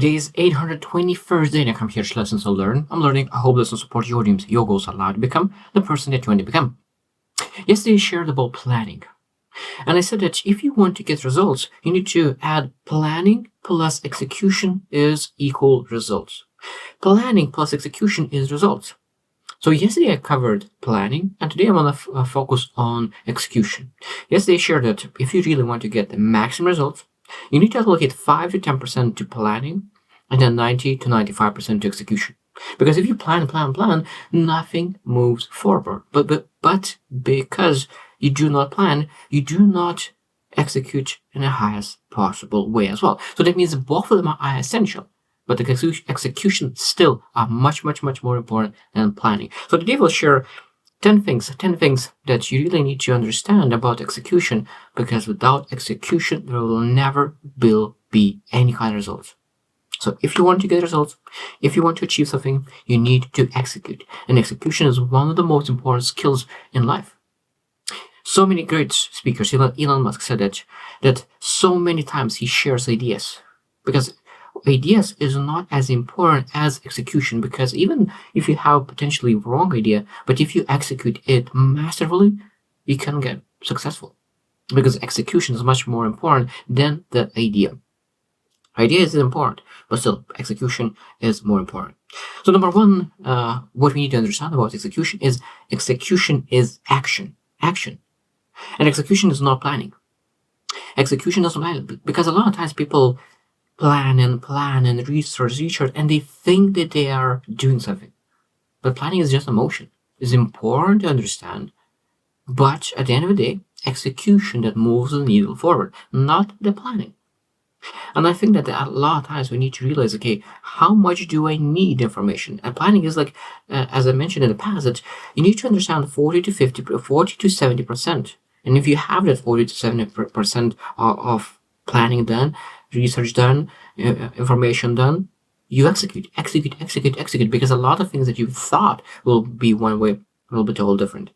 Today is 821st day and I come here to lessons to learn. I'm learning. I hope lessons support your dreams, your goals, allow you to become the person that you want to become. Yesterday I shared about planning. And I said that if you want to get results, you need to add planning plus execution is equal results. Planning plus execution is results. So yesterday I covered planning, and today I'm going to focus on execution. Yesterday I shared that if you really want to get the maximum results, you need to allocate 5 to 10% to planning, and then 90 to 95% to execution. Because if you plan, nothing moves forward. But because you do not plan, you do not execute in the highest possible way as well. So that means both of them are essential, but the execution still are much more important than planning. So today we'll share 10 things that you really need to understand about execution, because without execution, there will never be any kind of results. So if you want to get results, if you want to achieve something, you need to execute. And execution is one of the most important skills in life. So many great speakers, Elon Musk said that so many times he shares ideas, because ideas is not as important as execution, because even if you have potentially wrong idea, but if you execute it masterfully, you can get successful, because execution is much more important than the idea. Idea is important, but still execution is more important. So number one, what we need to understand about execution is action. And execution is not planning. Execution is not planning, because a lot of times people plan and research, and they think that they are doing something. But planning is just emotion. It's important to understand, but at the end of the day, execution that moves the needle forward, not the planning. And I think that a lot of times we need to realize, okay, how much do I need information? And planning is like, as I mentioned in the past, that you need to understand 40 to 70%. And if you have that 40 to 70% of planning done, research done, information done, you execute, because a lot of things that you thought will be one way will be totally different.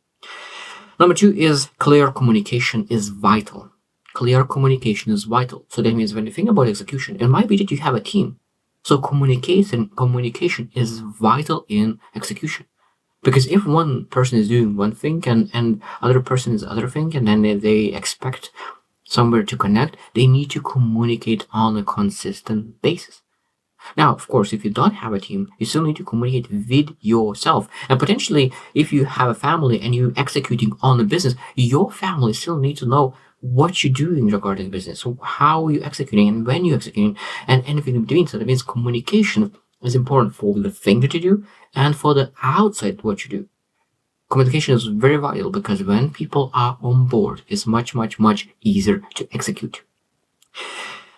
Number two is clear communication is vital. Clear communication is vital. So that means when you think about execution, it might be that you have a team. So communication is vital in execution. Because if one person is doing one thing and other person is other thing, and then they expect somewhere to connect, they need to communicate on a consistent basis. Now, of course, if you don't have a team, you still need to communicate with yourself. And potentially, if you have a family and you're executing on a business, your family still needs to know what you're doing regarding business. So how are you executing and when you're executing and anything in between. So that means communication is important for the thing that you do and for the outside what you do. Communication is very vital, because when people are on board, it's much easier to execute.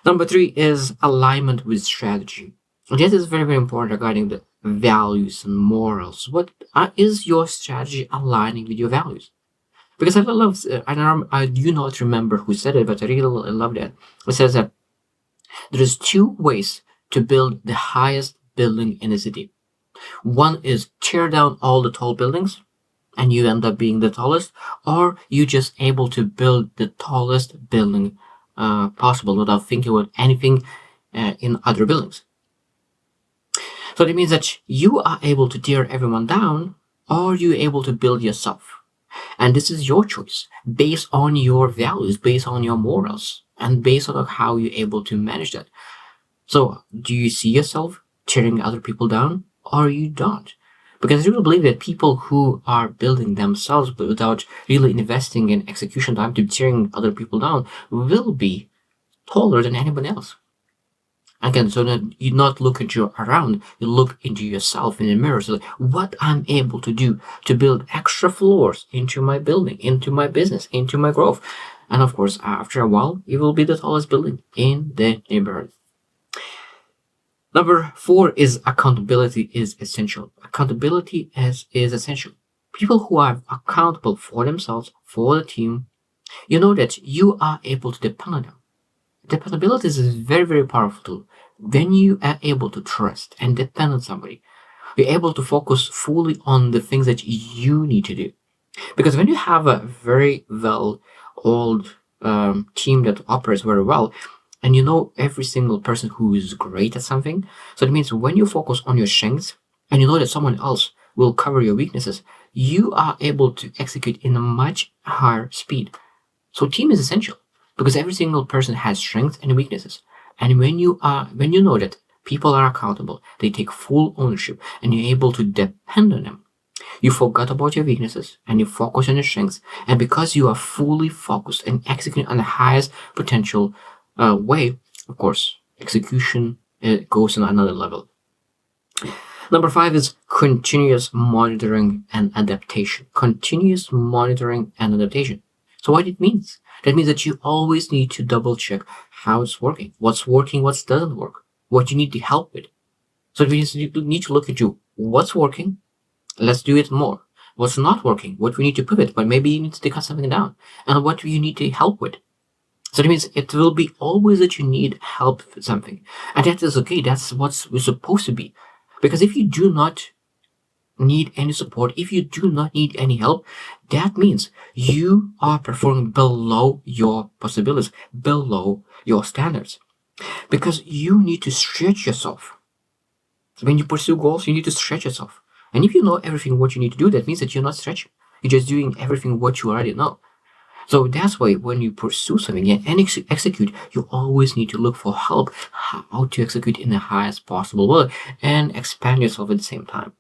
Number three is alignment with strategy. This is very important regarding the values and morals. What is your strategy aligning with your values? Because I do not remember who said it, but I really love that. It says that there is two ways to build the highest building in a city. One is tear down all the tall buildings, and you end up being the tallest, or you just able to build the tallest building possible without thinking about anything in other buildings. So that means that you are able to tear everyone down, or you're able to build yourself. And this is your choice based on your values, based on your morals, and based on how you're able to manage that. So do you see yourself tearing other people down, or you don't? Because I really believe that people who are building themselves but without really investing in execution time to tearing other people down will be taller than anyone else. Again, so that you not look at you around, you look into yourself in the mirror. So like, what I'm able to do to build extra floors into my building, into my business, into my growth. And of course, after a while, it will be the tallest building in the neighborhood. Number four is accountability is essential. Accountability is essential. People who are accountable for themselves, for the team, you know that you are able to depend on them. Dependability is a very powerful tool. When you are able to trust and depend on somebody, you're able to focus fully on the things that you need to do. Because when you have a very well old team that operates very well, and you know every single person who is great at something. So it means when you focus on your strengths and you know that someone else will cover your weaknesses, you are able to execute in a much higher speed. So team is essential because every single person has strengths and weaknesses. And when you know that people are accountable, they take full ownership and you're able to depend on them. You forgot about your weaknesses and you focus on your strengths. And because you are fully focused and executing on the highest potential way, of course, execution goes on another level. Number 5 is continuous monitoring and adaptation. Continuous monitoring and adaptation. So what it means? That means that you always need to double check how it's working, what doesn't work, what you need to help with. So it means you need to look at what's working, let's do it more. What's not working, what we need to pivot, but maybe you need to cut something down, and what you need to help with. So that means it will be always that you need help with something. And that is okay, that's what we're supposed to be. Because if you do not need any support, if you do not need any help, that means you are performing below your possibilities, below your standards. Because you need to stretch yourself. When you pursue goals, you need to stretch yourself. And if you know everything what you need to do, that means that you're not stretching. You're just doing everything what you already know. So that's why when you pursue something and execute, you always need to look for help, how to execute in the highest possible way and expand yourself at the same time.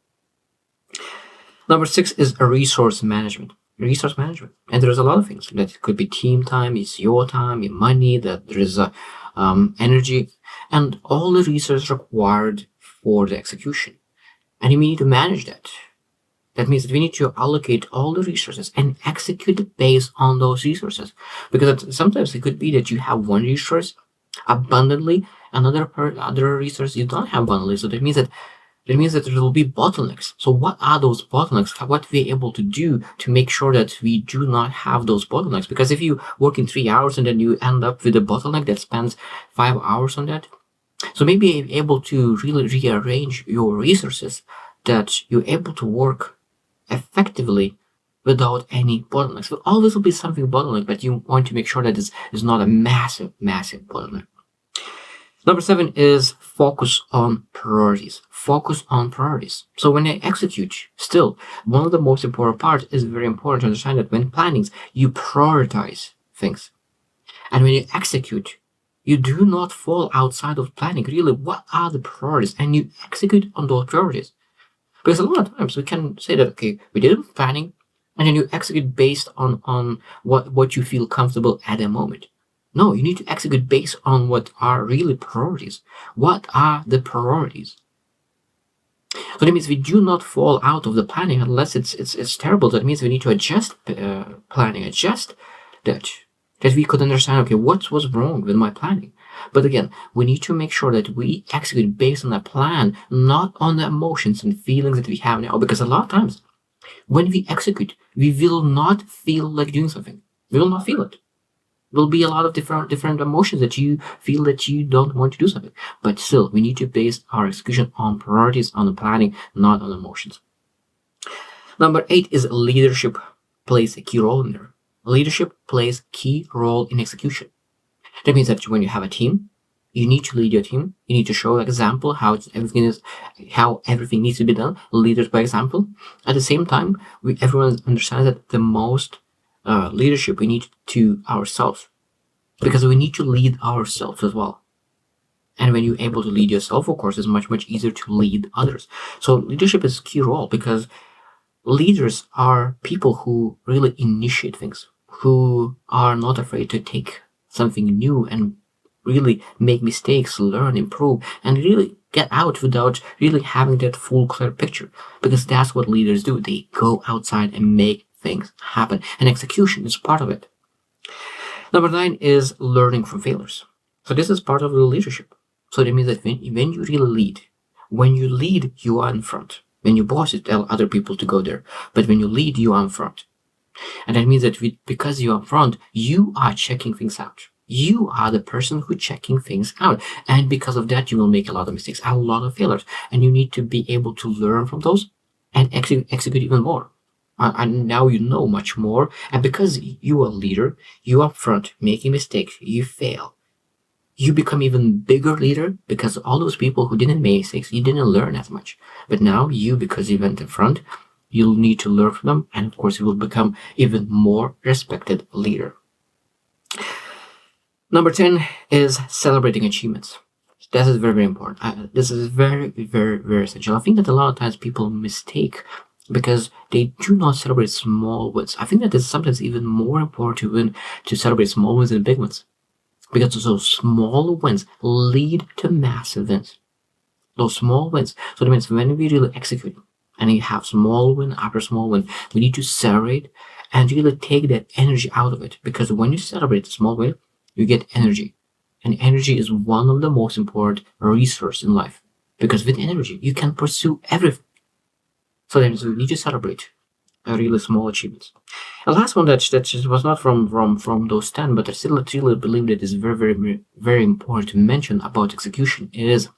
Number 6 is a resource management. Resource management. And there's a lot of things. That could be team time, it's your time, your money, that there is energy, and all the resources required for the execution. And you need to manage that. That means that we need to allocate all the resources and execute based on those resources. Because sometimes it could be that you have one resource abundantly, another resource you don't have abundantly. So that means that there will be bottlenecks. So what are those bottlenecks? What we're able to do to make sure that we do not have those bottlenecks? Because if you work in 3 hours and then you end up with a bottleneck that spends 5 hours on that, so maybe you're able to really rearrange your resources that you're able to work effectively without any bottlenecks. There always will be something bottleneck, but you want to make sure that this is not a massive bottleneck. Number 7 is focus on priorities. Focus on priorities. So when I execute, still, one of the most important parts is very important to understand that when planning, you prioritize things. And when you execute, you do not fall outside of planning. Really, what are the priorities? And you execute on those priorities. Because a lot of times we can say that, okay, we did planning, and then you execute based on what you feel comfortable at the moment. No, you need to execute based on what are really priorities. What are the priorities? So that means we do not fall out of the planning unless it's terrible. That means we need to adjust planning, adjust that we could understand, okay, what was wrong with my planning? But again, we need to make sure that we execute based on a plan, not on the emotions and feelings that we have now. Because a lot of times, when we execute, we will not feel like doing something. We will not feel it. There will be a lot of different emotions that you feel that you don't want to do something. But still, we need to base our execution on priorities, on the planning, not on emotions. Number 8 is leadership plays a key role in there. Leadership plays key role in execution. That means that when you have a team, you need to lead your team. You need to show example how everything needs to be done. Leaders by example. At the same time, everyone understands that the most leadership we need to ourselves, because we need to lead ourselves as well. And when you're able to lead yourself, of course, it's much easier to lead others. So leadership is a key role because leaders are people who really initiate things, who are not afraid to take something new and really make mistakes, learn, improve, and really get out without really having that full clear picture. Because that's what leaders do. They go outside and make things happen. And execution is part of it. Number 9 is learning from failures. So this is part of the leadership. So that means that when you really lead, when you lead, you are in front. When you boss, you tell other people to go there. But when you lead, you are in front. And that means that because you are in front, you are checking things out. You are the person who's checking things out. And because of that, you will make a lot of mistakes, a lot of failures. And you need to be able to learn from those and execute even more. And now you know much more. And because you are a leader, you are up front, making mistakes, you fail. You become even bigger leader because all those people who didn't make mistakes, you didn't learn as much. But now you, because you went in front, you'll need to learn from them, and of course you will become even more respected leader. Number 10 is celebrating achievements. This is very, very important. This is very, very, very essential. I think that a lot of times people mistake because they do not celebrate small wins. I think that it's sometimes even more important to celebrate small wins than big wins, because those small wins lead to massive wins. Those small wins. So that means when we really execute and you have small win after small win, we need to celebrate and really take that energy out of it, because when you celebrate a small win, you get energy. And energy is one of the most important resources in life, because with energy, you can pursue everything. So then we need to celebrate really small achievements. The last one that just was not from those 10, but I still really believe that is very, very, very important to mention about execution is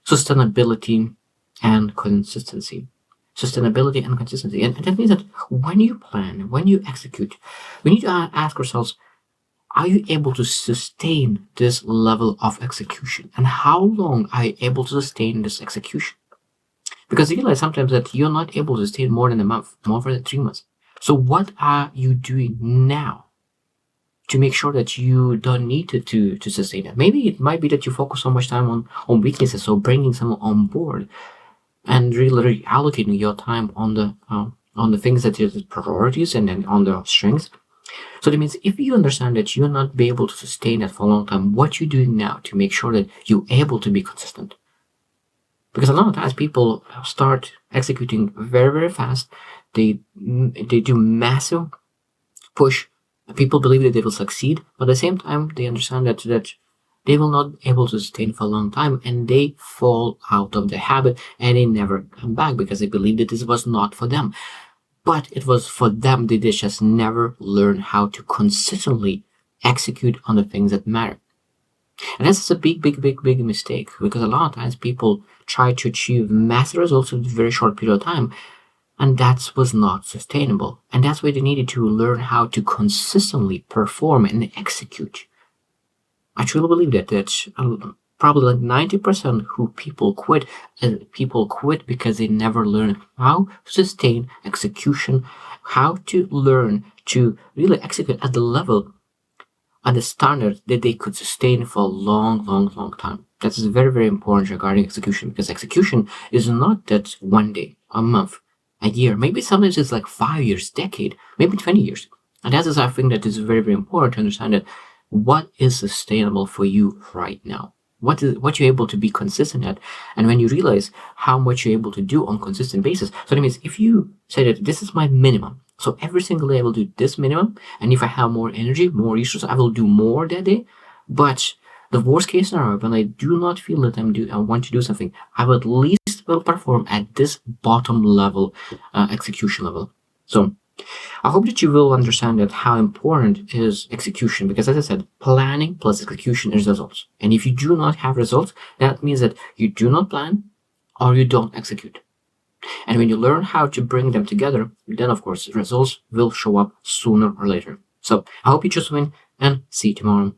sustainability and consistency. Sustainability and consistency. And that means that when you plan, when you execute, we need to ask ourselves, are you able to sustain this level of execution? And how long are you able to sustain this execution? Because you realize sometimes that you're not able to sustain more than a month, more than 3 months. So what are you doing now to make sure that you don't need to sustain it? Maybe it might be that you focus so much time on weaknesses, so bringing someone on board and really allocating your time on the things that are the priorities and then on the strengths. So that means if you understand that you're not be able to sustain that for a long time, what you're doing now to make sure that you're able to be consistent. Because a lot of times people start executing very, very fast. They do massive push. People believe that they will succeed, but at the same time, they understand that they will not be able to sustain for a long time, and they fall out of the habit and they never come back because they believe that this was not for them. But it was for them. They just never learn how to consistently execute on the things that matter. And that's a big, big, big, big mistake, because a lot of times people try to achieve massive results in a very short period of time, and that was not sustainable. And that's why they needed to learn how to consistently perform and execute. I truly believe that probably like 90% who people quit because they never learn how to sustain execution, how to learn to really execute at the level and the standard that they could sustain for a long, long, long time. That is very, very important regarding execution, because execution is not that one day, a month, a year. Maybe sometimes it's like 5 years, decade, maybe 20 years. And that is, I think, that is very, very important to understand that what is sustainable for you right now. What you're able to be consistent at, and when you realize how much you're able to do on a consistent basis. So that means if you say that this is my minimum, so every single day I will do this minimum, and if I have more energy, more resources, I will do more that day. But the worst case scenario, when I do not feel that I want to do something, I will at least will perform at this bottom level execution level. So I hope that you will understand that how important is execution, because as I said, planning plus execution is results. And if you do not have results, that means that you do not plan or you don't execute. And when you learn how to bring them together, then of course results will show up sooner or later. So I hope you just win, and see you tomorrow.